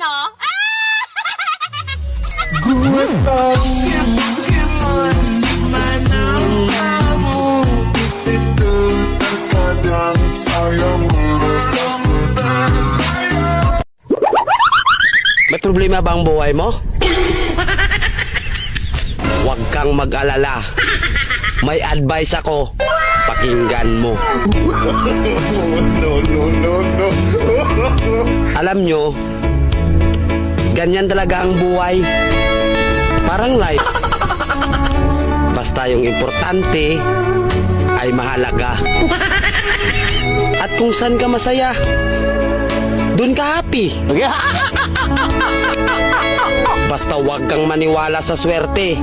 oh. May problema ba ang buhay mo? Huwag kang mag-alala. May advice ako. Pakinggan mo. Alam nyo, ganyan talaga ang buhay. Parang life. Basta yung importante ay mahalaga. At kung saan ka masaya, dun ka happy. Basta wag kang maniwala sa swerte.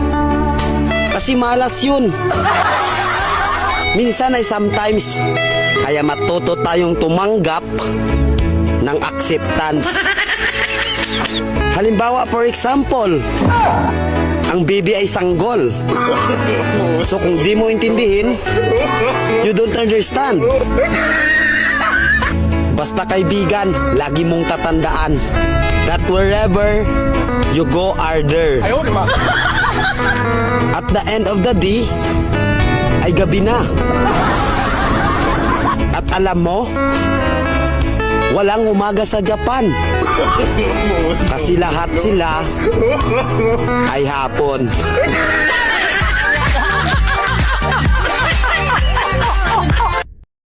Kasi malas yun. Minsan ay sometimes, kaya matuto tayong tumanggap ng acceptance. Halimbawa, for example, ang baby ay sanggol. So kung di mo intindihin, you don't understand. Basta kaibigan, lagi mong tatandaan that wherever you go are there. At the end of the day, ay gabi na. At alam mo, walang umaga sa Japan. Kasi lahat sila ay hapon.